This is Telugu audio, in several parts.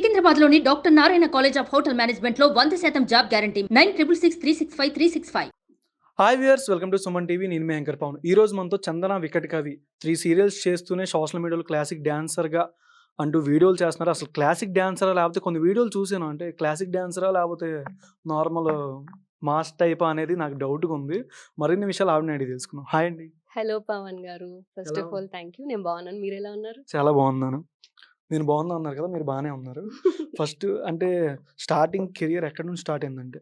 సికింద్రాబాద్లోని doctor Narayana college of hotel మేనేజ్మెంట్లో 100% job guarantee 966365 hi viewers, welcome to Suman TV. నేను మీ యాంకర్ పవన్. ఈ రోజు మనతో చందన వికట్ కవి 3 సీరియల్స్ చేస్తూనే సోషల్ మీడియాలో క్లాసిక్ డాన్సర్గా అంటూ వీడియోలు చేస్తున్నారు. అసలు క్లాసిక్ డాన్సరా లేకపోతే కొన్ని వీడియోలు చూసాను, అంటే క్లాసిక్ డాన్సరా లేకపోతే నార్మల్ మాస్ టైప్ అనేది నాకు డౌట్గా ఉంది. మరిన్ని విషయాలు ఆవిడని అడిగి తెలుసుకున్నాం. హాయ్ అండి. హలో పవన్ గారు, ఫస్ట్ ఎలా ఆఫ్ ఆల్ థ్యాంక్ యూ. నేను బాగున్నాను, మీరు ఎలా ఉన్నారు? చాలా బాగున్నాను. నేను బాగున్నా అన్నారు కదా, మీరు బాగానే ఉన్నారు. ఫస్ట్ అంటే స్టార్టింగ్ కెరియర్ ఎక్కడి నుంచి స్టార్ట్ అయిందంటే?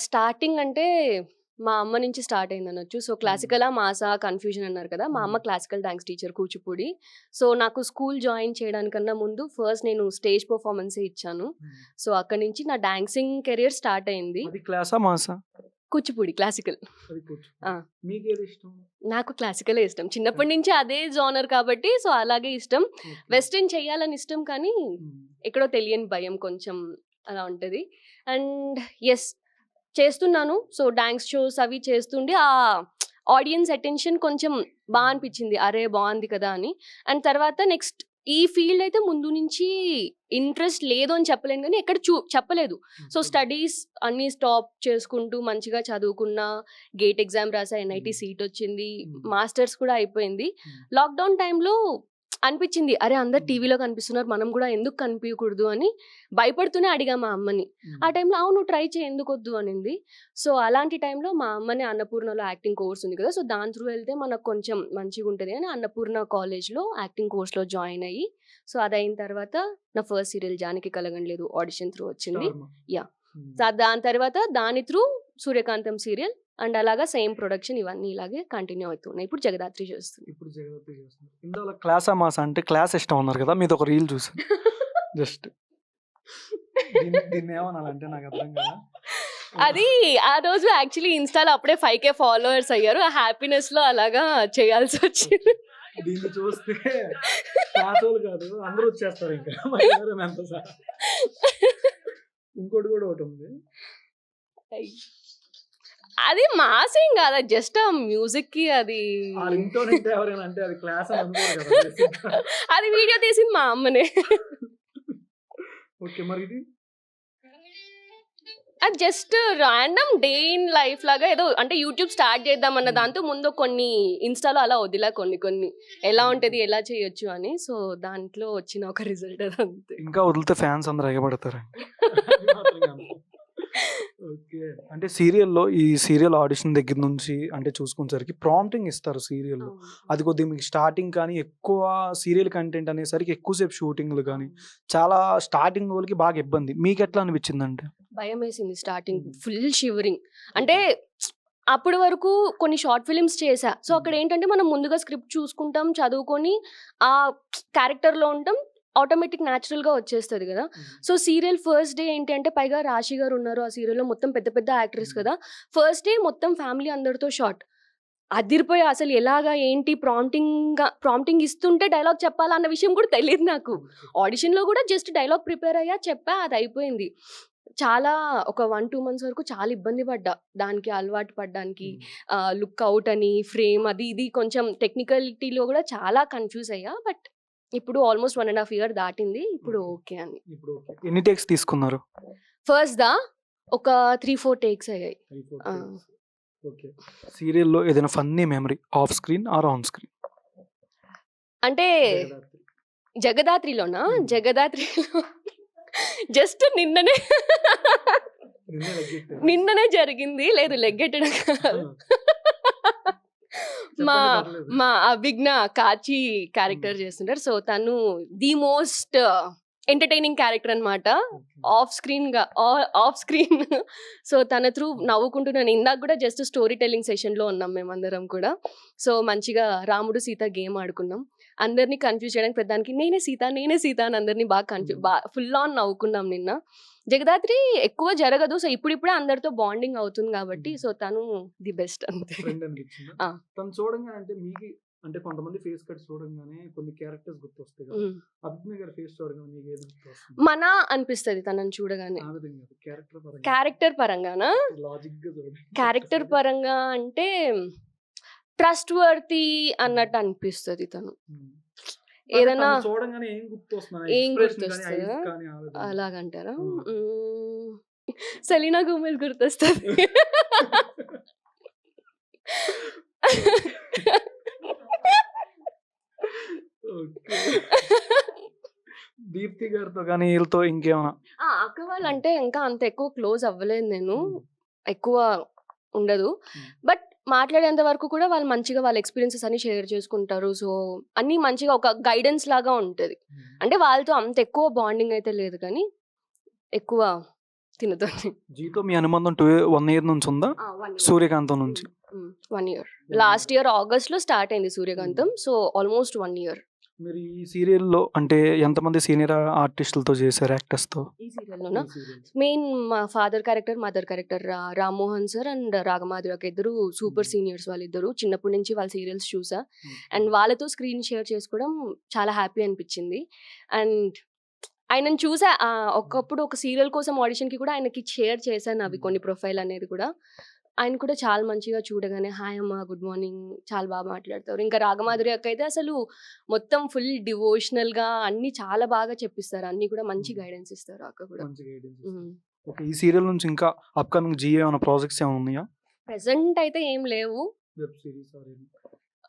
స్టార్టింగ్ అంటే మా అమ్మ నుంచి స్టార్ట్ అయింది అనొచ్చు. సో క్లాసికలా మాసా కన్ఫ్యూజన్ అన్నారు కదా, మా అమ్మ classical dance teacher Kuchipudi. So నాకు స్కూల్ జాయిన్ చేయడానికన్నా ముందు ఫస్ట్ నేను స్టేజ్ పర్ఫార్మెన్సే ఇచ్చాను. సో అక్కడి నుంచి నా డాన్సింగ్ కెరియర్ స్టార్ట్ అయింది. అది క్లాసా మాసా? కూచిపూడి క్లాసికల్. ఆ. మీకేది ఇష్టం? నాకు క్లాసికలే ఇష్టం, చిన్నప్పటి నుంచి అదే జోనర్ కాబట్టి. సో అలాగే ఇష్టం. వెస్టర్న్ చెయ్యాలని ఇష్టం, కానీ ఎక్కడో తెలియని భయం కొంచెం అలా ఉంటుంది. అండ్ ఎస్ చేస్తున్నాను. సో డాన్స్ షోస్ అవి చేస్తుండే ఆ ఆడియన్స్ అటెన్షన్ కొంచెం బాగా అనిపించింది, అరే బాగుంది కదా అని. అండ్ తర్వాత నెక్స్ట్ ఈ ఫీల్డ్ అయితే ముందు నుంచి ఇంట్రెస్ట్ లేదు అని చెప్పలేను, కానీ ఎక్కడ చెప్పలేదు. సో స్టడీస్ అన్ని స్టాప్ చేసుకుంటూ మంచిగా చదువుకున్నా, గేట్ ఎగ్జామ్ రాసా, NIT సీట్ వచ్చింది, మాస్టర్స్ కూడా అయిపోయింది. లాక్డౌన్ టైంలో అనిపించింది, అరే అందరు టీవీలో కనిపిస్తున్నారు, మనం కూడా ఎందుకు కనిపించకూడదు అని భయపడుతూనే అడిగా మా అమ్మని. ఆ టైంలో అవును ట్రై చేయి, ఎందుకు వద్దు అనింది. సో అలాంటి టైంలో మా అమ్మని అన్నపూర్ణలో యాక్టింగ్ కోర్స్ ఉంది కదా, సో దాని త్రూ వెళ్తే మనకు కొంచెం మంచిగా ఉంటుంది అని అన్నపూర్ణ కాలేజ్లో యాక్టింగ్ కోర్స్లో జాయిన్ అయ్యి, సో అదైన తర్వాత నా first serial Janaki Kalaganaledu audition through వచ్చింది. యా. దాని తర్వాత దాని త్రూ సూర్యకాంతం సీరియల్, అండ్ అలాగా సేమ్ ప్రొడక్షన్ ఇవన్నీ ఇలాగే కంటిన్యూ అవుతున్నాయి. ఇప్పుడు జగదాత్రి చేస్తుంది. ఇందులో క్లాసా మాసా అంటే క్లాస్ ఇష్టం అన్నారు కదా, మీది ఒక రీల్ చూసాను. జస్ట్ దీన్ని ఏమనాలంటే నాకు అర్థం కదా. అది ఆ రోజు యాక్చువల్లీ ఇన్స్టాలో అప్పుడే 5K ఫాలోవర్స్ అయ్యారు. ఆ హ్యాపీనెస్ లో అలాగా చేయాల్సి వచ్చింది. దీన్ని చూస్తే క్లాసోలు కాదు అందరూ వచ్చేస్తారు. ఇంకా ఇంకోటి కూడా ఒకటి ఉంది, అది మాసేం కాదా, జస్ట్ ఆ మ్యూజిక్ కి అది అది వీడియో తీసింది మా అమ్మనే. అది just random day in life లాగా ఏదో, అంటే యూట్యూబ్ స్టార్ట్ చేద్దామన్న దాంతో ముందు కొన్ని ఇన్స్టాలో అలా వదిలా కొన్ని ఎలా ఉంటది ఎలా చేయొచ్చు అని. సో దాంట్లో వచ్చిన ఒక రిజల్ట్ అదంతే. ఇంకా వదిలితే ఫ్యాన్స్ అందరూ ఎగబడతారు. ఓకే. అంటే సీరియల్లో ఈ సీరియల్ ఆడిషన్ దగ్గర నుంచి అంటే చూసుకునేసరికి ప్రాంప్టింగ్ ఇస్తారు సీరియల్లో. అది కొద్దిగా మీకు స్టార్టింగ్ కానీ ఎక్కువ సీరియల్ కంటెంట్ అనేసరికి ఎక్కువసేపు షూటింగ్లు కానీ చాలా స్టార్టింగ్ వాళ్ళకి బాగా ఇబ్బంది. మీకు ఎట్లా అనిపించింది? అంటే భయం వేసింది స్టార్టింగ్, ఫుల్ షివరింగ్. అంటే అప్పటి వరకు కొన్ని షార్ట్ ఫిలిమ్స్ చేశా. సో అక్కడ ఏంటంటే మనం ముందుగా స్క్రిప్ట్ చూసుకుంటాం, చదువుకొని ఆ క్యారెక్టర్లో ఉంటాం, ఆటోమేటిక్ న్యాచురల్గా వచ్చేస్తుంది కదా. సో సీరియల్ ఫస్ట్ డే ఏంటి అంటే, పైగా రాశి గారు ఉన్నారు ఆ సీరియల్లో, మొత్తం పెద్ద పెద్ద యాక్టర్స్ కదా. ఫస్ట్ డే మొత్తం ఫ్యామిలీ అందరితో షార్ట్ అదిరిపోయా. అసలు ఎలాగా ఏంటి ప్రాంప్టింగ్ ఇస్తుంటే డైలాగ్ చెప్పాలా అన్న విషయం కూడా తెలియదు నాకు. ఆడిషన్లో కూడా జస్ట్ డైలాగ్ ప్రిపేర్ అయ్యా, చెప్పా, అది అయిపోయింది. చాలా ఒక 1-2 months వరకు చాలా ఇబ్బంది పడ్డా దానికి అలవాటు పడ్డానికి. లుక్ అవుట్ అని, ఫ్రేమ్ అది ఇది కొంచెం టెక్నికలిటీలో కూడా చాలా కన్ఫ్యూజ్ అయ్యా. బట్ ఇప్పుడు ఆల్మోస్ట్ 1.5 year దాటింది. ఇప్పుడు ఓకే అని. ఎన్ని టేక్స్ తీసుకున్నారు? ఫస్ట్ ఒక 3-4 టేక్స్ అయ్యాయి. సీరియల్లో ఏదైనా funny memory off screen or on screen? అంటే జగదాత్రిలోనా? జగదాత్రిలో జస్ట్ నిన్ననే జరిగింది. లేదు లెగ్గెట్టడం కాదు. మా అభిజ్ఞ కాచి క్యారెక్టర్ చేస్తుంటారు. సో తను ది మోస్ట్ ఎంటర్టైనింగ్ క్యారెక్టర్ అనమాట ఆఫ్ స్క్రీన్. సో తన త్రూ నవ్వుకుంటున్నాను. ఇందాక కూడా జస్ట్ స్టోరీ టెల్లింగ్ సెషన్లో ఉన్నాం మేమందరం కూడా. సో మంచిగా రాముడు సీత గేమ్ ఆడుకున్నాం. అందరినీ కన్ఫ్యూజ్ చేయడానికి ప్రధానికి నేనే సీత అని అందరినీ బాగా ఫుల్ ఆన్ నవ్వుకున్నాం నిన్న. జగదాత్రి ఎక్కువ జరగదు, సో ఇప్పుడిప్పుడే అందరితో బాండింగ్ అవుతుంది కాబట్టి. సో తను ది బెస్ట్ అంతే. అంటే కొంతమంది ఫేస్ కట్ చూడగానే కొన్ని క్యారెక్టర్స్ గుర్తొస్తాయి కదా. అభిజ్ఞ గారి ఫేస్ చూడగానే మీకు ఏది గుర్తొస్తుంది? మన అనిపిస్తుంది తనని చూడగానే. క్యారెక్టర్ పరంగానా? క్యారెక్టర్ పరంగా అంటే ట్రస్ట్ వర్తీ అన్నట్టు అనిపిస్తుంది తను. ఏదైనా చూడంగానే ఏం గుర్తొస్తుంది? ఏం ఎక్స్‌ప్రెషన్ గాని, గుర్తొస్తదా? ఐస్ కానీ ఆ విధంగా. అలాగంటారా? హ్మ్. సెలీనా గోమెజ్ గుర్తొస్తది. ఓకే. దీప్తి గారితో గాని ఈళ్ళతో ఇంకేమన్నా? అక్క వాళ్ళంటే ఇంకా అంత ఎక్కువ క్లోజ్ అవ్వలేదు నేను. హ్మ్. ఎక్కువ ఉండదు. బట్ మాట్లాడేంత వరకు కూడా వాళ్ళు మంచిగా వాళ్ళ ఎక్స్‌పీరియన్సెస్ అన్నీ షేర్ చేసుకుంటారు. సో, అన్నీ మంచిగా ఒక గైడెన్స్ లాగా ఉంటది. అంటే వాళ్ళతో అంత ఎక్కువ బాండింగ్ అయితే లేదు కానీ, ఎక్కువ తినతోని. జీతో మీ అనుబంధం 1 ఇయర్ నుంచి ఉందా? 1 ఇయర్. సూర్యకాంతం నుంచి. 1 ఇయర్. లాస్ట్ ఇయర్ ఆగస్ట్‌లో స్టార్ట్ అయింది సూర్యకాంతం. So, almost 1 year. మీరు ఈ సీరియల్‌లో అంటే ఎంతమంది సీనియర్ ఆర్టిస్టులతో చేశారు యాక్టర్స్‌తో? ఈ సీరియల్‌లోనా? మెయిన్ మా father character, mother character Rammohan sir and Ragamadhuri అక్క ఇద్దరు సూపర్ సీనియర్స్ వాళ్ళిద్దరు. చిన్నప్పటి నుంచి వాళ్ళ సీరియల్స్ చూసా. అండ్ వాళ్ళతో స్క్రీన్ షేర్ చేసుకోవడం చాలా హ్యాపీ అనిపించింది. అండ్ ఆయనను చూసా ఒకప్పుడు ఒక సీరియల్ కోసం ఆడిషన్‌కి కూడా ఆయనకి షేర్ చేశాను అవి కొన్ని ప్రొఫైల్ అనేది కూడా. ఆయన కూడా చాలా మంచిగా చూడగానే హాయ్ అమ్మ, గుడ్ మార్నింగ్ చాలా బాగా మాట్లాడతారు. ఇంకా రాగమాధురి అక్క అయితే అసలు మొత్తం ఫుల్ డివోషనల్‌గా అన్నీ చాలా బాగా చెప్పిస్తారు. అన్నీ కూడా మంచి గైడెన్స్ ఇస్తారు అక్క కూడా. మంచి గైడెన్స్ ఇస్తారు. ఓకే. ఈ సీరియల్ నుంచి ఇంకా అప్‌కమింగ్ జిఏ ఏమైనా ప్రాజెక్ట్స్ ఏమైనా ఉన్నాయా? ప్రెజెంట్ అయితే ఏం లేవు. Web series or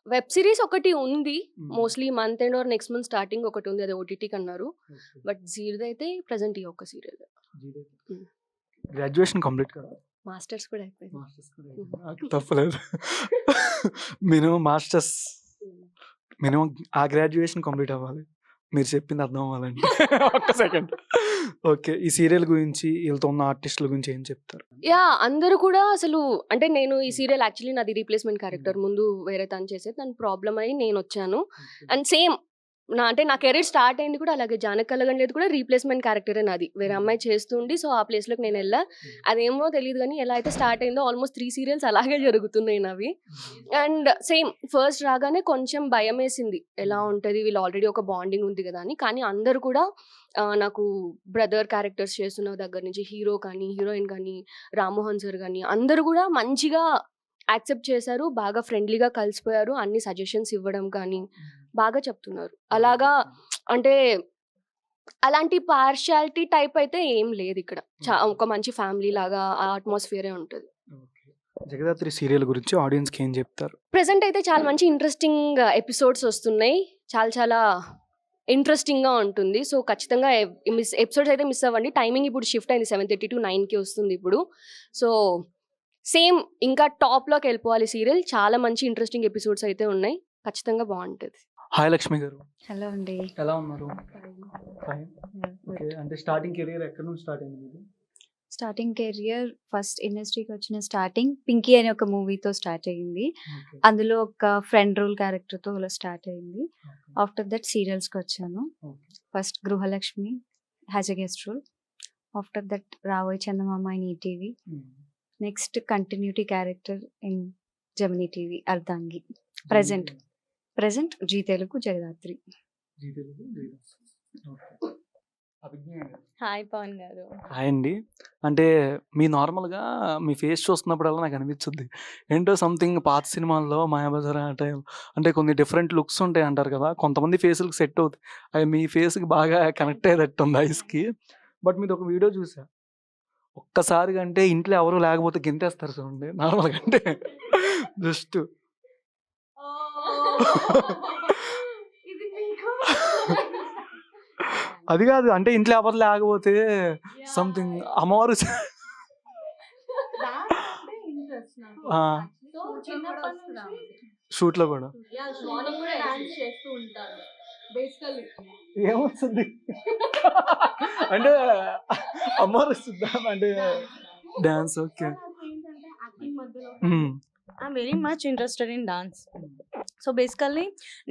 web series ఒకటి ఉంది. Mostly month end or next month starting ఒకటి ఉంది. అది ఓటీటీకి అన్నారు. బట్ జీది అయితే ప్రెజెంట్ ఈ ఒక్క సీరియల్. గ్రాడ్యుయేషన్ కంప్లీట్ కదా? మాస్టర్స్ కూడా అయిపోయింది. మాస్టర్స్ కూడా అయిపోయింది. నాకు తప్పలేదు. మినిమం మాస్టర్స్ మినిమం ఆ గ్రాడ్యుయేషన్ కంప్లీట్ అవ్వాలి. మీరు చెప్పింది అర్థం అవ్వాలంటే. ఒక్క సెకండ్. ఓకే. ఈ సీరియల్ గురించి వీళ్ళతో ఉన్న ఆర్టిస్టుల గురించి ఏం చెప్తారు? అందరూ కూడా అసలు అంటే నేను ఈ సీరియల్ యాక్చువల్లీ నాది రీప్లేస్మెంట్ క్యారెక్టర్. ముందు వేరే తను చేసేది. తను ప్రాబ్లమ్ అయ్యి నేను వచ్చాను. అండ్ సేమ్ నా కెరీర్ స్టార్ట్ అయింది కూడా అలాగే. జానకి కలగండ్లేదు కూడా రీప్లేస్మెంట్ క్యారెక్టరే నాది. వేరే అమ్మాయి చేస్తుండి సో ఆ ప్లేస్లోకి నేను వెళ్ళా. అదేమో తెలియదు కానీ ఎలా అయితే స్టార్ట్ అయిందో ఆల్మోస్ట్ 3 సీరియల్స్ అలాగే జరుగుతున్నాయి నావి. అండ్ సేమ్ ఫస్ట్ రాగానే కొంచెం భయం వేసింది. ఎలా ఉంటుంది, వీళ్ళు ఆల్రెడీ ఒక బాండింగ్ ఉంది కదా అని. కానీ అందరూ కూడా నాకు బ్రదర్ క్యారెక్టర్స్ చేస్తున్న దగ్గర నుంచి హీరో కానీ, హీరోయిన్ కానీ, రామ్మోహన్ సార్ కానీ అందరూ కూడా మంచిగా యాక్సెప్ట్ చేశారు. బాగా ఫ్రెండ్లీగా కలిసిపోయారు. అన్ని సజెషన్స్ ఇవ్వడం కానీ బాగా చెప్తున్నారు. అలాగా అంటే అలాంటి పార్షియాలిటీ టైప్ అయితే ఏం లేదు ఇక్కడ. ఒక మంచి ఫ్యామిలీ లాగా ఆ అట్మాస్ఫియరే ఉంటుంది. జగదాత్రి సీరియల్ గురించి ఆడియన్స్‌కి ఏం చెప్తారు? ప్రెజెంట్ అయితే చాలా మంచి ఇంట్రెస్టింగ్ ఎపిసోడ్స్ వస్తున్నాయి. చాలా ఇంట్రెస్టింగ్‌గా ఉంటుంది. సో ఖచ్చితంగా ఎపిసోడ్స్ అయితే మిస్ అవ్వండి. టైమింగ్ ఇప్పుడు షిఫ్ట్ అయింది. 7:30 to 9కి వస్తుంది ఇప్పుడు. సో సేమ్ ఇంకా టాప్‌లోకి వెళ్ళిపోవాలి సీరియల్. చాలా మంచి ఇంట్రెస్టింగ్ ఎపిసోడ్స్ అయితే ఉన్నాయి. ఖచ్చితంగా బాగుంటుంది. హాయ్ లక్ష్మి గారు. హలో అండి. ఎలా ఉన్నారు? ఫైన్. ఓకే. అంటే స్టార్టింగ్ కెరీర్ ఎక్కడి నుంచి స్టార్ట్ అయింది మీది? స్టార్టింగ్ కెరియర్ ఫస్ట్ ఇండస్ట్రీకి వచ్చిన స్టార్టింగ్ పింకీ అనే ఒక మూవీతో స్టార్ట్ అయింది. ఓకే. అందులో ఒక ఫ్రెండ్ రోల్ క్యారెక్టర్తో అలా స్టార్ట్ అయింది. ఆఫ్టర్ దట్ సీరియల్స్కి వచ్చాను. Okay. First Gruhalakshmi has a guest role. After that Ravoyi Chandamama in ETV. Next continuity character in Gemini TV Ardhangi. Present Zee Telugu Jagadhatri. Hi Pavan గారు. హాయ్ అండి. అంటే మీ నార్మల్‌గా మీ ఫేస్ చూస్తున్నప్పుడల్లా నాకు అనిపించుద్ది. ఏంటో సంథింగ్ పాత సినిమాల్లో 'మాయాబజార్' ఆ టైం అంటే కొన్ని డిఫరెంట్ లుక్స్ ఉంటాయి అంటారు కదా! కొంతమంది ఫేసులకి సెట్ అవుతాయి. అవి మీ ఫేస్‌కి బాగా కనెక్ట్ అయ్యేటట్టుంది ఐస్‌కి. బట్ మీది ఒక వీడియో చూసా. ఒక్కసారిగా అంటే ఇంట్లో ఎవరు లేకపోతే గెంతేస్తారు చూడండి. నార్మల్‌గా అంటే జస్ట్ అది కాదు. అంటే ఇంట్లో ఎవరు లేకపోతే సంథింగ్ అమ్మవారు షూట్లో కూడా ఏమొస్తుంది అంటే అమ్మవారు వస్తుందా అంటే dance. Okay. I'm very much interested in dance. So basically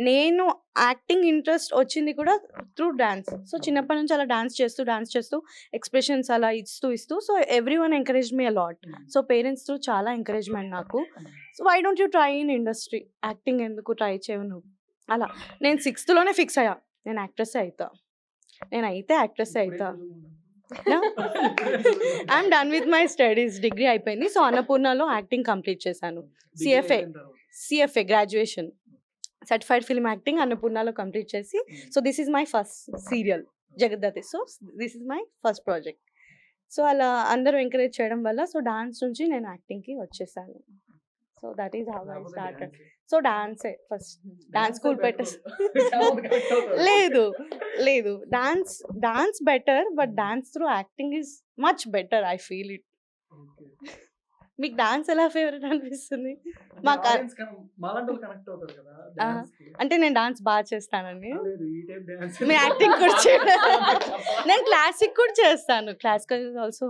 నేను యాక్టింగ్ ఇంట్రెస్ట్ వచ్చింది కూడా త్రూ డాన్స్. సో చిన్నప్పటి నుంచి అలా డాన్స్ చేస్తూ ఎక్స్ప్రెషన్స్ అలా ఇస్తూ so every one encourage me a lot. So parents through చాలా ఎంకరేజ్మెంట్ నాకు. So why don't you try in industry, acting ఎందుకు ట్రై చేయవు నువ్వు అలా. నేను 6th ఫిక్స్ అయ్యా నేను యాక్ట్రెస్ అవుతా. I'm done with my studies. Degree అయిపోయింది. సో అన్నపూర్ణలో యాక్టింగ్ కంప్లీట్ చేశాను. CFA graduation certified film acting అన్నపూర్ణలో కంప్లీట్ చేసి so this is my first serial Jagadhatri. So this is my first project. So అలా అందరూ ఎంకరేజ్ చేయడం వల్ల సో డాన్స్ నుంచి నేను యాక్టింగ్కి వచ్చేసాను. So that is how I started. So డాన్సే ఫస్ట్, డాన్స్ స్కూల్ పెట్టేసి లేదు dance better, but dance through acting is much better. I feel it. మీకు డాన్స్ ఎలా ఫేవరెట్ అనిపిస్తుంది? మాకు అంటే నేను డాన్స్ బాగా చేస్తానండి. మీ యాక్టింగ్ కూడా నేను క్లాసిక్ కూడా చేస్తాను. Classical also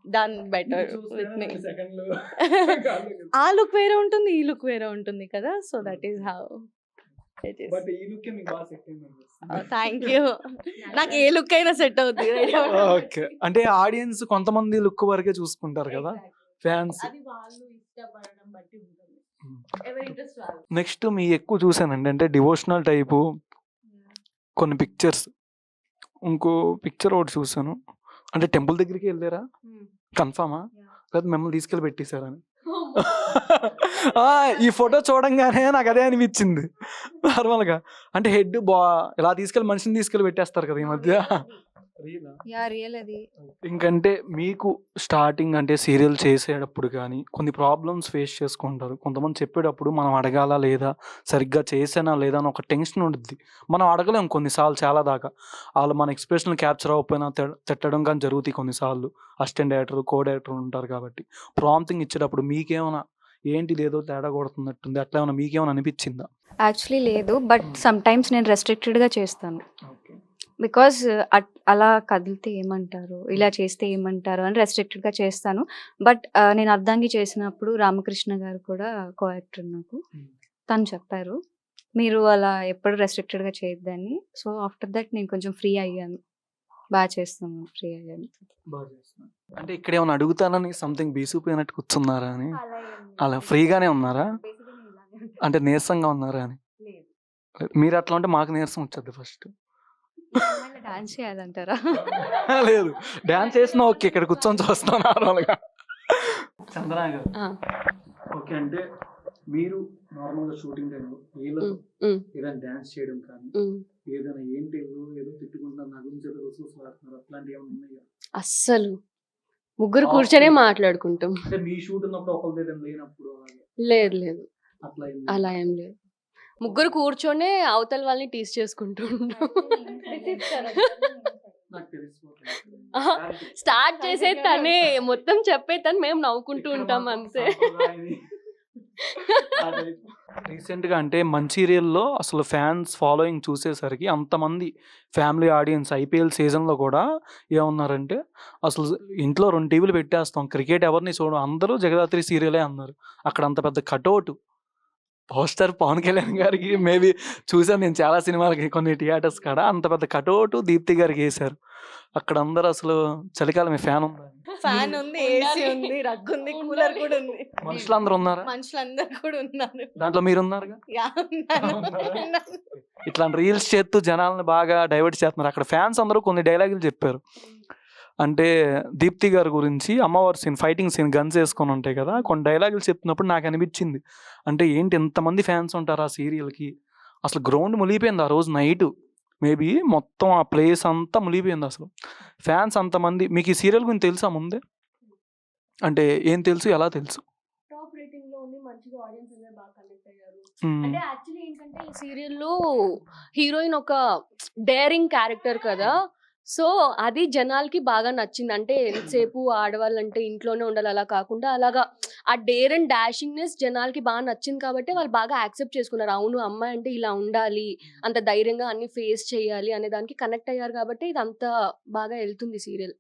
done better with me. ఆ లుక్ వేరే ఉంటుంది, ఈ లుక్ వేరే ఉంటుంది కదా. So that is how it is. Thank you. నాకు ఏ లుక్ అయినా సెట్ అవుతుంది. ఓకే, అంటే ఆడియన్స్ కొంతమంది లుక్ వరకే చూసుకుంటారు కదా ఫ్యాన్స్. అది వాళ్ళు ఇష్టపడడం బట్టి ఉంటుంది. ఎవరి ఇంట్రెస్ట్ వాళ్ళు. నెక్స్ట్ మీ ఎక్కువ చూసానండి అంటే డివోషనల్ టైపు కొన్ని పిక్చర్స్. ఇంకో పిక్చర్ ఒకటి చూసాను, అంటే టెంపుల్ దగ్గరికి వెళ్ళారా? కన్ఫామా లేదా మిమ్మల్ని తీసుకెళ్ళి పెట్టేశారని? ఈ ఫోటో చూడంగానే నాకు అదే అనిపించింది నార్మల్గా. అంటే హెడ్ ఇలా తీసుకెళ్ళి మనిషిని తీసుకెళ్ళి పెట్టేస్తారు కదా ఈ మధ్య. రియల్ అది. ఇంకంటే మీకు స్టార్టింగ్ అంటే సీరియల్ చేసేటప్పుడు కానీ కొన్ని ప్రాబ్లమ్స్ ఫేస్ చేసుకుంటారు. కొంతమంది చెప్పేటప్పుడు మనం అడగాలా లేదా, సరిగ్గా చేసానా లేదా అని ఒక టెన్షన్ ఉంటుంది. మనం అడగలేం కొన్నిసార్లు చాలా దాకా. వాళ్ళు మన ఎక్స్ప్రెషన్ క్యాప్చర్ అవ్వకపోయినా తిట్టడం కానీ జరుగుతాయి కొన్నిసార్లు. అసిస్టెంట్ డైరెక్టర్, కో డైరెక్టర్ ఉంటారు కాబట్టి ప్రాంప్టింగ్ ఇచ్చేటప్పుడు మీకేమైనా ఏంటి లేదో తేడా కొడుతున్నట్టుంది అట్లా ఏమైనా మీకేమైనా అనిపించిందా? యాక్చువల్లీ లేదు, బట్ సమ్ టైమ్స్ నేను రెస్ట్రిక్టెడ్గా చేస్తాను. బికాజ్ అలా కదిలితే ఏమంటారు, ఇలా చేస్తే ఏమంటారు అని రెస్ట్రిక్టెడ్గా చేస్తాను. బట్ నేను అర్ధాంగి చేసినప్పుడు రామకృష్ణ గారు కూడా కో యాక్టర్ నాకు, తను చెప్పారు మీరు అలా ఎప్పుడు రెస్ట్రిక్టెడ్గా చేయొద్దని. సో ఆఫ్టర్ దట్ నేను కొంచెం ఫ్రీ అయ్యాను, బాగా చేస్తాను, ఫ్రీ అయ్యాను. అంటే ఇక్కడ ఏమైనా అడుగుతానని సంథింగ్ బీసిపోయినట్టు కూర్చున్నారా అని? అలా ఫ్రీగానే ఉన్నారా? అంటే నీరసంగా ఉన్నారా అని? మీరు అట్లా ఉంటే మాకు నీరసం వచ్చేది ఫస్ట్. డాన్స్ చేయాలంటారా? లేదు, డాన్స్ చేసినా ఓకే, ఇక్కడ కూర్చొని చూస్తాను నార్మల్గా. చంద్ర గారు, ఓకే, అంటే మీరు నార్మల్గా షూటింగ్ టైంలో ఏదైనా డాన్స్ చేయడం కానీ ఏదైనా ఏంటి ఏదో తిట్టుకుంటారు నా గురించి ఏదో రుసూసులాడుతున్నారు అట్లాంటివి ఏమైనా ఉన్నాయా? అస్సలు ముగ్గురు కూర్చొనే మాట్లాడుకుంటాం. అంటే మీ షూట్ ఉన్నప్పుడు ఒకరి ఏదైనా లేనప్పుడు లేదు అలా ఏం లేదు. ముగ్గురు కూర్చొనే అవతల వాళ్ళని టీస్ చేసుకుంటూ ఉంటాం. స్టార్ట్ చేసే తనే, మొత్తం చెప్పే తను, మేము నవ్వుకుంటూ ఉంటాం అంతే. రీసెంట్గా అంటే మంచిర్యాలలో అసలు ఫ్యాన్స్ ఫాలోయింగ్ చూసేసరికి అంతమంది ఫ్యామిలీ ఆడియన్స్ ఐపీఎల్ సీజన్లో కూడా ఏమన్నారంటే అసలు ఇంట్లో 2 టీవీలు పెట్టేస్తాం, క్రికెట్ ఎవరిని చూడడం, అందరూ జగదాత్రి సీరియలే అన్నారు. అక్కడ అంత పెద్ద కటౌట్ పోస్టర్ పవన్ కళ్యాణ్ గారికి మేబీ చూసాను నేను చాలా సినిమాలకి కొన్ని థియేటర్స్ కాడ, అంత పెద్ద కటౌట్ దీప్తి గారికి వేశారు. అక్కడ అందరూ అసలు చలికాలం ఫ్యాన్ ఉందా? ఫ్యాన్ ఉంది, ఏసీ ఉంది, రగ్గు ఉంది, కూలర్ కూడా ఉంది. మనుషులందరూ ఉన్నారా? మనుషులందరూ కూడా ఉన్నారు. దాంట్లో మీరు ఉన్నారుగా? యా, ఉన్నాను. ఇట్లాంటి రీల్స్ చేస్తూ జనాలను బాగా డైవర్ట్ చేస్తున్నారు. అక్కడ ఫ్యాన్స్ అందరూ కొన్ని డైలాగులు చెప్పారు. అంటే దీప్తి గారి గురించి అమ్మవారి సీన్, ఫైటింగ్ సీన్, గన్స్ వేసుకొని ఉంటాయి కదా, కొన్ని డైలాగులు చెప్తున్నప్పుడు నాకు అనిపించింది అంటే ఏంటి ఎంతమంది ఫ్యాన్స్ ఉంటారు ఆ సీరియల్కి. అసలు గ్రౌండ్ మునిగిపోయింది ఆ రోజు నైట్. మేబీ మొత్తం ఆ ప్లేస్ అంతా మునిగిపోయింది అసలు, ఫ్యాన్స్ అంతమంది. మీకు ఈ సీరియల్ గురించి తెలుసా ముందే? అంటే ఏం తెలుసు, ఎలా తెలుసు? టాప్ రేటింగ్ లో ఉంది, మంచిగా ఆడియన్స్ అనేది బాగా కనెక్ట్ అయ్యారు. అంటే యాక్చువల్లీ ఏంటంటే ఈ సీరియల్లో హీరోయిన్ ఒక డేరింగ్ క్యారెక్టర్ కదా, సో అది జనాలకి బాగా నచ్చింది. అంటే ఎంతసేపు ఆడవాళ్ళంటే ఇంట్లోనే ఉండాలి అలా కాకుండా అలాగా ఆ డేర్ అండ్ డాషింగ్నెస్ జనాలకి బాగా నచ్చింది కాబట్టి వాళ్ళు బాగా యాక్సెప్ట్ చేసుకున్నారు. అవును, అమ్మాయి అంటే ఇలా ఉండాలి, అంత ధైర్యంగా అన్ని ఫేస్ చేయాలి అనే దానికి కనెక్ట్ అయ్యారు కాబట్టి ఇది అంత బాగా వెళ్తుంది సీరియల్.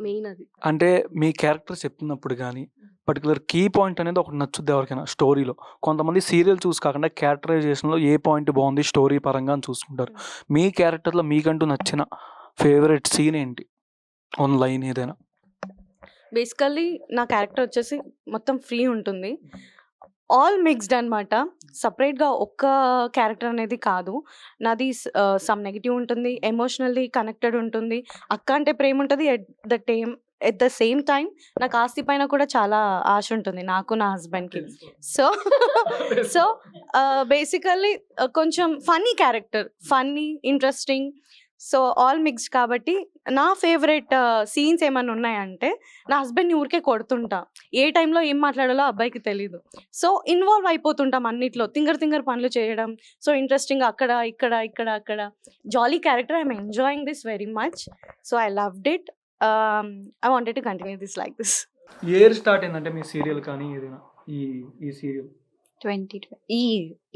మెయిన్ అది. అంటే మీ క్యారెక్టర్ చెప్తున్నప్పుడు కానీ పర్టికులర్ కీ పాయింట్ అనేది ఒకటి నచ్చుద్ది ఎవరికైనా స్టోరీలో. కొంతమంది సీరియల్ చూసి కాకుండా క్యారెక్టరైజేషన్లో ఏ పాయింట్ బాగుంది స్టోరీ పరంగా అని చూసుకుంటారు. మీ క్యారెక్టర్లో మీకంటూ నచ్చిన ఫేవరెట్ సీన్ ఏంటి? ఆన్లైన్ ఏదైనా? బేసికల్లీ నా క్యారెక్టర్ వచ్చేసి మొత్తం ఫ్రీ ఉంటుంది, ఆల్ మిక్స్డ్ అనమాట. సపరేట్గా ఒక్క క్యారెక్టర్ అనేది కాదు నాది. సమ్ నెగిటివ్ ఉంటుంది, ఎమోషనల్లీ కనెక్టెడ్ ఉంటుంది, అక్క అంటే ప్రేమ ఉంటుంది, at the at the same time నాకు ఆస్తి పైన కూడా చాలా ఆశ ఉంటుంది నాకు నా హస్బెండ్కి. సో సో బేసికల్లీ కొంచెం funny character, funny, interesting, so all mixed. కాబట్టి నా ఫేవరెట్ సీన్స్ ఏమైనా ఉన్నాయంటే నా హస్బెండ్ని ఊరికే కొడుతుంటా, ఏ టైంలో ఏం మాట్లాడాలో అబ్బాయికి తెలీదు. సో ఇన్వాల్వ్ అయిపోతుంటాం అన్నిట్లో, తింగర్ పనులు చేయడం. సో ఇంట్రెస్టింగ్, అక్కడ ఇక్కడ ఇక్కడ అక్కడ jolly character. I'm enjoying this very much. So I loved it. I wanted to continue this like this. Year start అయిందంటే మీ సీరియల్ కానీ ఏదైనా ఈ సీరియల్ 2020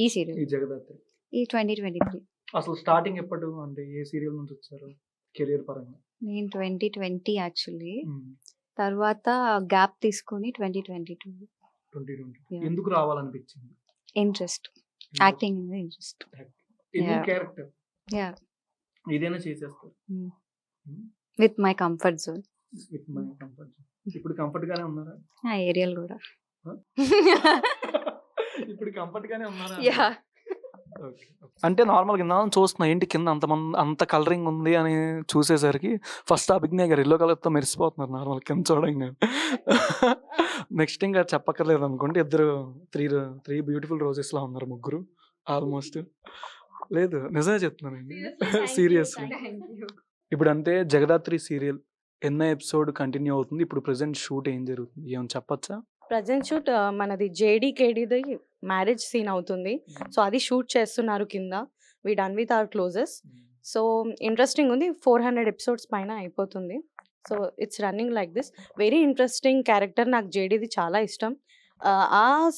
ఈ సీరియల్ ఈ జగదాత్రి ఈ 2023. అసలు స్టార్టింగ్ ఎప్పుడు అంటే ఏ సీరియల్ నుంచి వచ్చారు కెరియర్ పరంగా? నేను 2020 యాక్చువల్లీ, ఉమ్, తర్వాత గ్యాప్ తీసుకొని 2022. 2020 Yeah. ఎందుకు రావాలనిపించింది? ఇంట్రెస్ట్, యాక్టింగ్ మీద ఇంట్రెస్ట్. ఎందుకు Yeah. క్యారెక్టర్ యా, ఏదైనా చేసేస్తారు with my comfort zone. With my comfort. ఇప్పుడు కంఫర్ట్ గానే ఉన్నారా? ఆ ఏరియాలు కూడా. ఇప్పుడు కంఫర్ట్ గానే ఉన్నారా? Yeah, Okay. అంటే నార్మల్ కింద చూస్తున్నా ఏంటి కింద అంత కలరింగ్ ఉంది అని చూసేసరికి ఫస్ట్ అభిజ్ఞ గారు ఎల్లో కలర్తో మెరిసిపోతున్నారు నార్మల్ కింద చూడంగా. నెక్స్ట్ ఇంకా చెప్పక్కర్లేదు అనుకోండి, ఇద్దరు త్రీ బ్యూటిఫుల్ రోజెస్ లా ఉన్నారు ముగ్గురు ఆల్మోస్ట్. లేదు నిజమే చెప్తున్నానండి, సీరియస్లీ. ఇప్పుడు అంటే జగదాత్రి సీరియల్ ఎన్నో ఎపిసోడ్ కంటిన్యూ అవుతుంది? ఇప్పుడు ప్రెసెంట్ షూట్ ఏం జరుగుతుంది ఏమైనా చెప్పచ్చా? ప్రజెంట్ షూట్ మనది JD-KDది మ్యారేజ్ సీన్ అవుతుంది. సో అది షూట్ చేస్తున్నారు కింద. We done with our clothes. So interesting ఉంది. 400 ఎపిసోడ్స్ పైన అయిపోతుంది. So it's running like this. Very interesting character. నాకు JDది చాలా ఇష్టం.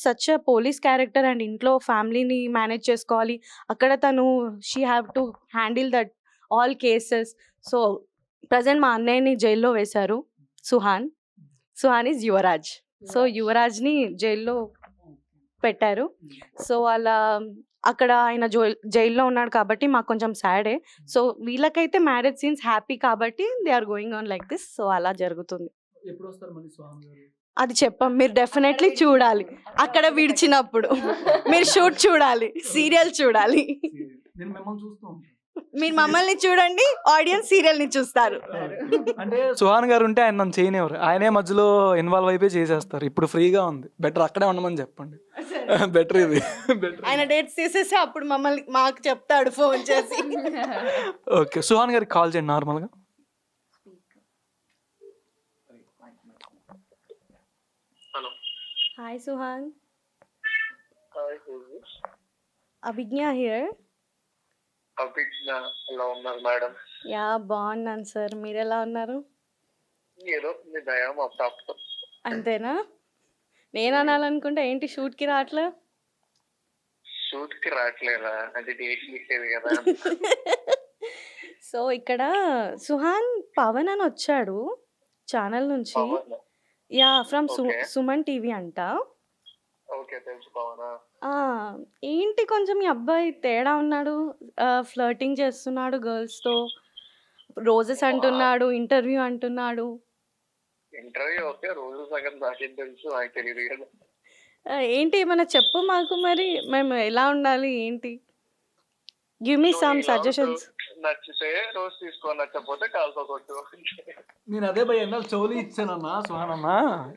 Such a police character and ఇంట్లో ఫ్యామిలీని మేనేజ్ చేసుకోవాలి. అక్కడ తను she have to handle that all cases. So present మా అన్నయ్యని జైల్లో వేశారు, సుహాన్ ఈజ్ యువరాజ్. సో యువరాజ్ని జైల్లో పెట్టారు. సో అలా అక్కడ ఆయన జైల్లో ఉన్నాడు కాబట్టి మాకు కొంచెం సాడే. సో వీళ్ళకైతే మ్యారేజ్ సీన్స్ హ్యాపీ కాబట్టి they are going on like this. So అలా జరుగుతుంది. ఎప్పుడు వస్తారు మళ్ళీ స్వామి గారు? అది చెప్పం, మీరు డెఫినెట్లీ చూడాలి. అక్కడ విడిచినప్పుడు మీరు షూట్ చూడాలి, సీరియల్ చూడాలి. నేను మిమ్మల్ని చూస్తూ ఉంటాను. మీరు మమ్మల్ని చూడండి, ఆడియన్స్ సీరియల్ని చూస్తారు. అంటే సుహాన్ గారు ఉంటే ఆయన నన్ను చేయనివ్వరు, ఆయనే మధ్యలో ఇన్వాల్వ్ అయిపోయి చేసేస్తారు. ఇప్పుడు ఫ్రీగా ఉంది, బెటర్ అక్కడే ఉండమని చెప్పండి. బెటర్ ఇది బెటర్. ఆయన డేట్స్ తీసేసి అప్పుడు మాకు చెప్తాడు ఫోన్ చేసి. ఓకే, సుహాన్ గారికి కాల్ చేయండి నార్మల్గా. Hello, hi Suhan, hi who's Abhignya here. Abhignya ఎలా ఉన్నారు మేడం? యా బాగున్నాను సార్, మీరు ఎలా ఉన్నారు? ఏదో మీ దయా మా ప్రాప్తం. అంతేనా? నేను అనాలనుకుంటే ఏంటి షూట్కి రావట్లే? షూట్ కి రావట్లేదా? అది డేట్ ఇచ్చేది కదా. సో ఇక్కడ సుహాన్ పవన్ అని వచ్చాడు ఛానల్ నుంచి. Pavan. Yeah, from Okay. Suman TV అంట. ఓకే, తెలుసు పవనా. ఏంటి కొంచెం ఈ అబ్బాయి తేడా ఉన్నాడు, ఫ్లర్టింగ్ చేస్తున్నాడు గర్ల్స్తో, రోజెస్ అంటున్నాడు, ఇంటర్వ్యూ అంటున్నాడు. ఇంటర్వ్యూ ఓకే, రోజు సగం నాకేం తెలుసు, నాకు తెలియదు కదా. ఏంటి ఏమైనా చెప్పు మాకు, మరి మేము ఎలా ఉండాలి ఏంటి? Give me some suggestions. నచ్చితే రోజు తీసుకో, నచ్చకపోతే కాల్తో కొట్టు. నేను అదే భయ ఇందాక చౌలీ ఇచ్చానన్నా సుహాన్ అన్న,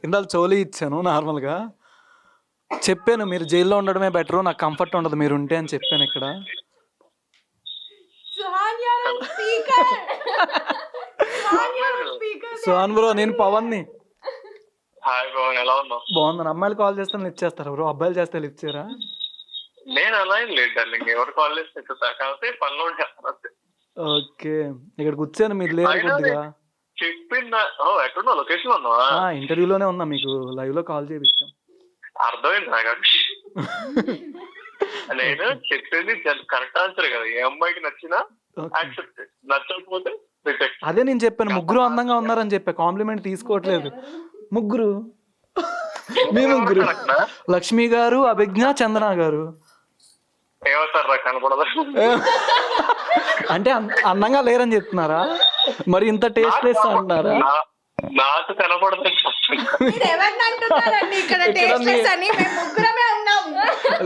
ఇందాక చౌలీ ఇచ్చాను నార్మల్గా చెప్పాను. మీరు జైల్లో ఉండడమే బెటర్, నాకు కంఫర్ట్ ఉండదు మీరు ఉంటే అని చెప్పాను ఇక్కడ. సుహాన్ బ్రో, నేను పవన్ని. హాయ్ పవన్, ఎలా ఉన్నావు? బాగున్నాను. అమ్మాయిలు కాల్ చేస్తే లిఫ్ట్ చేస్తారా బ్రో? అబ్బాయిలు చేస్తే లిఫ్ట్ చేయరా? నేను అలా ఏం లేదు డార్లింగ్, ఎవరు కాల్ చేస్తే ఎత్తుతా, కాకపోతే పనిలో చేస్తాను. ఓకే, ఇక్కడ కూర్చొని మీరు లేరు కొద్దిగా. చెప్పిందా? ఎక్కడున్నా? లొకేషన్ ఉన్నావా? ఇంటర్వ్యూలోనే ఉన్నా, మీకు లైవ్ లో కాల్ చేయించాం. అర్థమైంది నాకు. నేను చెప్పింది కరెక్ట్ ఆన్సర్ కదా. ఏ అమ్మాయికి నచ్చినా యాక్సెప్ట్, నచ్చకపోతే రిజెక్ట్. అదే నేను చెప్పాను, ముగ్గురు అందంగా ఉన్నారని చెప్పా, కాంప్లిమెంట్ తీసుకోవట్లేదు. ముగ్గురు, మీ ముగ్గురు, లక్ష్మి గారు, అభిజ్ఞ, చందన గారు. ఏమవుతారా కనపడదా? అంటే అందంగా లేరని చెప్తున్నారా? మరి ఇంత టేస్ట్ లెస్ అంటున్నారా? నాకు కనపడదని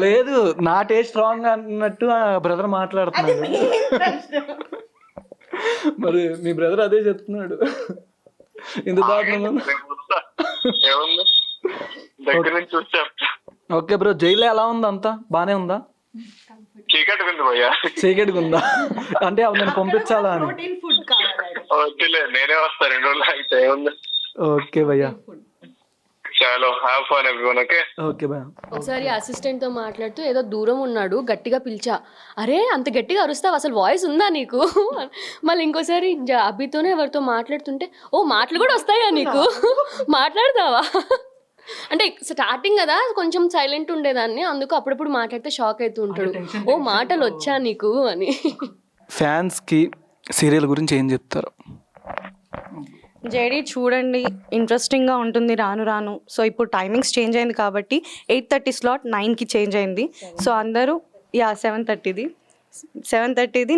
లేదు, నా టేస్ట్ రాంగ్ అన్నట్టు బ్రదర్ మాట్లాడుతున్నాడు. మరి మీ బ్రదర్ అదే చెప్తున్నాడు. ఇంత దారుణంగా ఉందా? రేపు వస్తా. ఏముంది దగ్గర నుంచి చూసి చెప్తా. ఓకే బ్రో, జైల్లో ఎలా ఉంది? అంతా బానే ఉందా? చీకటి ఉంది భయ్యా. చీకటిగా ఉందా? అంటే అవి నేను పంపించాలా అని. వద్దులే, నేనే వస్తా 2 రోజులు అయితే. ఏముంది. ఓకే భయ్యా, చలో have fun everyone. Okay okay భయ్యా. ఒకసారి అసిస్టెంట్ తో మాట్లాడుతూ ఏదో దూరం ఉన్నాడు, గట్టిగా పిలిచా, అరే అంత గట్టిగా అరుస్తావు, అసలు వాయిస్ ఉందా నీకు? మళ్ళీ ఇంకోసారి అభితోనే ఎవరితో మాట్లాడుతుంటే, ఓ మాటలు కూడా వస్తాయా నీకు? మాట్లాడతావా అంటే స్టార్టింగ్ కదా కొంచెం సైలెంట్ ఉండేదాన్ని, అందుకు అప్పుడప్పుడు మాట్లాడితే షాక్ అవుతూ ఉంటాడు, ఓ మాటలు వచ్చా నీకు అని. ఫ్యాన్స్ కి సీరియల్ గురించి ఏం చెప్తారు? జేడీ చూడండి, ఇంట్రెస్టింగ్గా ఉంటుంది రాను రాను. సో ఇప్పుడు టైమింగ్స్ చేంజ్ అయింది కాబట్టి 8:30 స్లాట్ 9కి చేంజ్ అయింది. సో అందరూ 7:30ది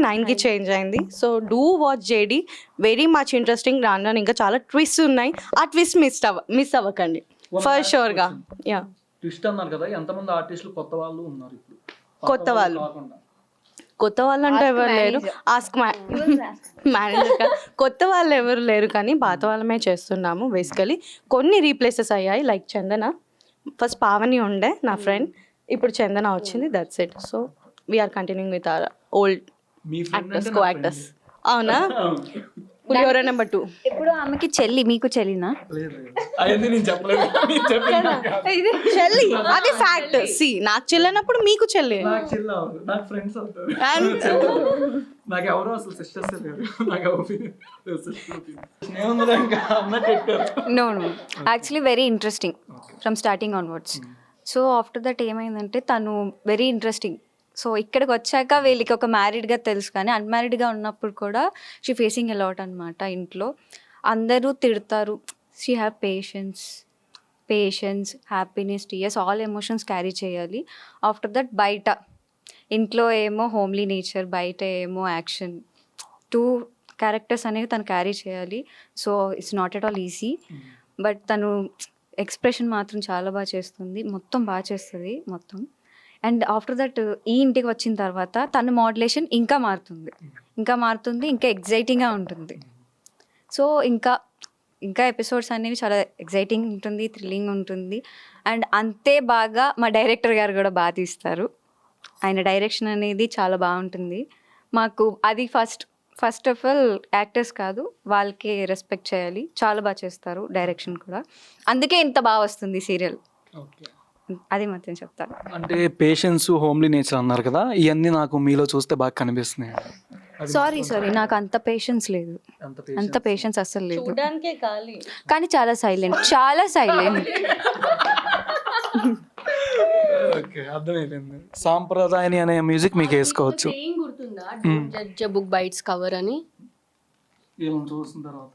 9కి చేంజ్ అయింది. So do watch JD, very much interesting. రాను రాను ఇంకా చాలా ట్విస్ట్ ఉన్నాయి, ఆ ట్విస్ట్ మిస్ అవ్వకండి ఫర్ షూర్గా. యా, ట్విస్ట్ అన్నారు కదా, ఎంతమంది ఆర్టిస్టులు కొత్త వాళ్ళు ఉన్నారు ఇప్పుడు? కొత్త వాళ్ళు కొత్త వాళ్ళు అంటే ఎవరు లేరు, ఆస్క్ మేనేజర్. కొత్త వాళ్ళు ఎవరు లేరు కానీ పాత వాళ్ళమే చేస్తున్నాము బేసికలీ. కొన్ని రీప్లేసెస్ అయ్యాయి, లైక్ చందన. ఫస్ట్ పావని ఉండే నా ఫ్రెండ్, ఇప్పుడు చందన వచ్చింది, that's it. So we are continuing with our old actors, co actors. అవునా? పులిహోర నెంబర్ 2. ఇప్పుడు ఆమెకి చెల్లి, మీకు చెల్లినా? చెల్లి, అది ఫ్యాక్ట్. సి నాకు చెల్లినప్పుడు మీకు చెల్లి. No actually very interesting from starting onwards. So after that ఏమైందంటే తను వెరీ ఇంట్రెస్టింగ్. సో ఇక్కడికి వచ్చాక వీళ్ళకి ఒక మ్యారీడ్గా తెలుసు, కానీ అన్మ్యారీడ్గా ఉన్నప్పుడు కూడా షీ ఫేసింగ్ అలాట్ అనమాట. ఇంట్లో అందరూ తిడతారు. She have patience, happiness, tears, all emotions carry చేయాలి. ఆఫ్టర్ దట్ బయట ఇంట్లో ఏమో హోమ్లీ నేచర్, బయట ఏమో యాక్షన్, 2 క్యారెక్టర్స్ అనేవి తను క్యారీ చేయాలి. So it's not at all easy. But తను ఎక్స్ప్రెషన్ మాత్రం చాలా బాగా చేస్తుంది, మొత్తం బాగా చేస్తుంది మొత్తం. అండ్ ఆఫ్టర్ దట్ ఈ ఇంటికి వచ్చిన తర్వాత తన మోడ్యులేషన్ ఇంకా మారుతుంది, ఇంకా ఎగ్జైటింగ్గా ఉంటుంది. సో ఇంకా ఎపిసోడ్స్ అనేవి చాలా ఎగ్జైటింగ్ ఉంటుంది, థ్రిల్లింగ్ ఉంటుంది. అండ్ అంతే బాగా మా డైరెక్టర్ గారు కూడా బాగా తీస్తారు. ఆయన డైరెక్షన్ అనేది చాలా బాగుంటుంది మాకు. అది ఫస్ట్ ఆఫ్ ఆల్ యాక్టర్స్ కాదు, వాళ్ళకి రెస్పెక్ట్ చేయాలి, చాలా బాగా చేస్తారు డైరెక్షన్ కూడా. అందుకే ఇంత బాగా వస్తుంది సీరియల్, అది మాత్రం చెప్తాను. అంటే పేషెన్స్, హోమ్లీ నేచర్ అన్నారు కదా, ఇవన్నీ నాకు మీలో చూస్తే బాగా కనిపిస్తున్నాయి. సారీ నాకు అంత పేషెన్స్ లేదు, అంత పేషెన్స్ అస్సలు లేదు, చూడడానికే ఖాళీ. కానీ చాలా సైలెంట్. ఓకే, అర్థమైపోయింది. సాంప్రదాయని అనే మ్యూజిక్ మీకు వేసుకోవచ్చు. గుర్తుందా don't judge a book by its cover అని? చూసిన తర్వాత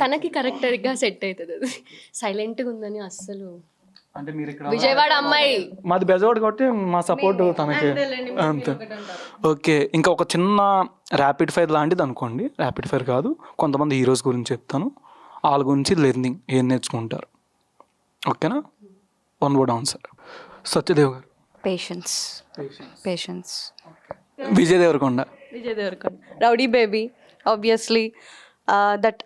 తనకి కరెక్ట్గా సెట్ అవుతుంది అది. సైలెంట్గా ఉందని అస్సలు. అంటే మీరు ఇక్కడ విజయవాడ అమ్మాయి, మాది బెజవాడ కాబట్టి మా సపోర్ట్ తనకి అంతే. ఓకే, ఇంకా ఒక చిన్న ర్యాపిడ్ ఫైర్ లాంటిది అనుకోండి. ర్యాపిడ్ ఫైర్ కాదు, కొంతమంది హీరోస్ గురించి చెప్తాను, వాళ్ళ గురించి లెర్నింగ్ ఏం నేర్చుకుంటారు. ఓకేనా? 1 word ఆన్సర్. సత్యదేవ్ గారు. Patience. Vijay Deverakonda. Rowdy baby, obviously. That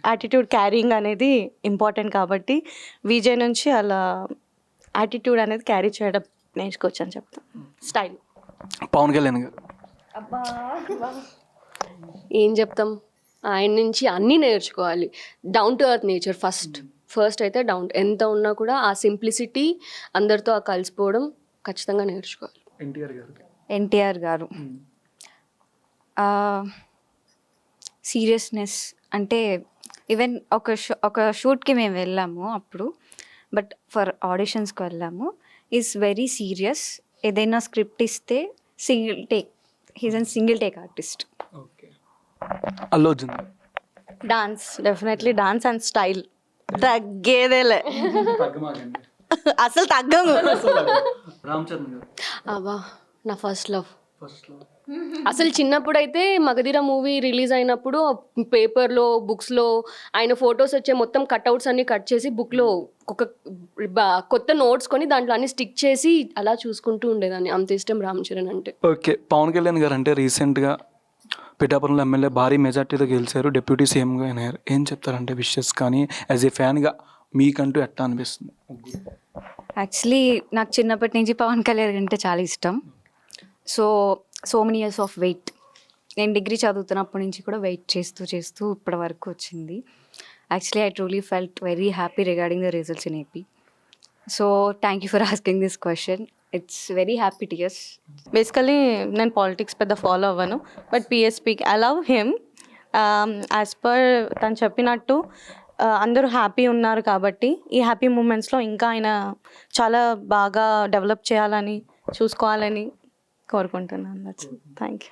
attitude carrying అనేది ఇంపార్టెంట్ కాబట్టి విజయ్ నుంచి అలా యాటిట్యూడ్ అనేది క్యారీ చేయడం నేర్చుకోవచ్చు అని చెప్తాను. స్టైల్. పవన్ కళ్యాణ్ గారు. ఏం చెప్తాం, ఆయన నుంచి అన్నీ నేర్చుకోవాలి. Down to earth nature first అయితే ఎంత ఉన్నా కూడా ఆ సింప్లిసిటీ, అందరితో ఆ కలిసిపోవడం ఖచ్చితంగా నేర్చుకోవాలి. ఎన్టీఆర్ గారు సీరియస్నెస్. అంటే ఈవెన్ ఒక షూట్కి మేము వెళ్ళాము అప్పుడు, బట్ ఫర్ ఆడిషన్స్కి వెళ్ళాము. Is very serious. ఏదైనా స్క్రిప్ట్ ఇస్తే single take artist. Allu Arjun. Definitely dance and style తగ్గేదేలే, అసలు తగ్గము. అవా నా ఫస్ట్ లవ్. అసలు చిన్నప్పుడు అయితే మగధీర మూవీ రిలీజ్ అయినప్పుడు పేపర్లో, బుక్స్లో ఆయన ఫొటోస్ వచ్చే మొత్తం కట్అవుట్స్ అన్ని కట్ చేసి బుక్లో ఒక కొత్త నోట్స్ కొని దాంట్లో అన్ని స్టిక్ చేసి అలా చూసుకుంటూ ఉండేదాన్ని. అంత ఇష్టం రామ్ చరణ్ అంటే. ఓకే, పవన్ కళ్యాణ్ గారు అంటే రీసెంట్గా పిఠాపురంలో ఎమ్మెల్యే భారీ మెజార్టీతో గెలిచారు, డిప్యూటీ సీఎంగా అయినారు. ఏం చెప్తారంటే విషెస్ కానీ యాజ్ ఏ ఫ్యాన్గా మీకంటూ ఎట్లా అనిపిస్తుంది? యాక్చువల్లీ నాకు చిన్నప్పటి నుంచి పవన్ కళ్యాణ్ అంటే చాలా ఇష్టం. So many years of wait, నేను డిగ్రీ చదువుతున్నప్పటి నుంచి కూడా వెయిట్ చేస్తూ ఇప్పటి వరకు వచ్చింది. Actually I truly felt very happy regarding the results in AP. So thank you for asking this question. It's very happy tears. Basically నేను పాలిటిక్స్ పెద్ద ఫాలో అవ్వను, బట్ పిఎస్పీకి I love him. As per తను చెప్పినట్టు అందరూ హ్యాపీ ఉన్నారు కాబట్టి ఈ హ్యాపీ మూమెంట్స్లో ఇంకా ఆయన చాలా బాగా డెవలప్ చేయాలని చూసుకోవాలని కోరుకుంటున్నాను. Thank you.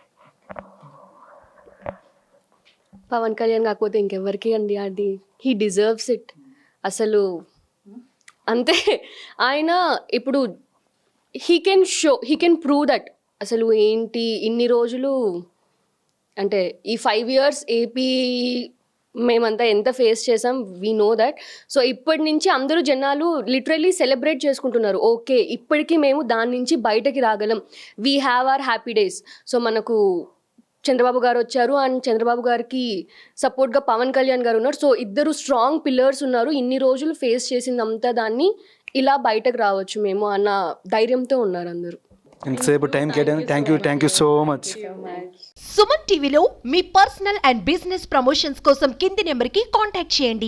పవన్ కళ్యాణ్ కాకపోతే ఇంకెవరికి అండి, అది హీ డిజర్వ్స్ ఇట్. అసలు అంతే, ఆయన ఇప్పుడు హీ కెన్ ప్రూవ్ దట్. అసలు ఏంటి ఇన్ని రోజులు అంటే ఈ 5 years ఏపీ మేమంతా ఎంత ఫేస్ చేసాం, వీ నో దట్. సో ఇప్పటి నుంచి అందరూ జనాలు లిటరలీ సెలబ్రేట్ చేసుకుంటున్నారు. ఓకే, ఇప్పటికీ మేము దాని నుంచి బయటకి రాగలం, we have our happy days. So మనకు చంద్రబాబు గారు వచ్చారు అండ్ చంద్రబాబు గారికి సపోర్ట్గా పవన్ కళ్యాణ్ గారు ఉన్నారు. సో ఇద్దరు స్ట్రాంగ్ పిల్లర్స్ ఉన్నారు. ఇన్ని రోజులు ఫేస్ చేసిందంతా దాన్ని ఇలా బయటకు రావచ్చు మేము అన్న ధైర్యంతో ఉన్నారు అందరూ. ఎంతసేపు టైం కేటాయించి thank you so much. Suman టీవీలో మీ పర్సనల్ అండ్ బిజినెస్ ప్రమోషన్స్ కోసం కింది నెంబర్కి కాంటాక్ట్ చేయండి.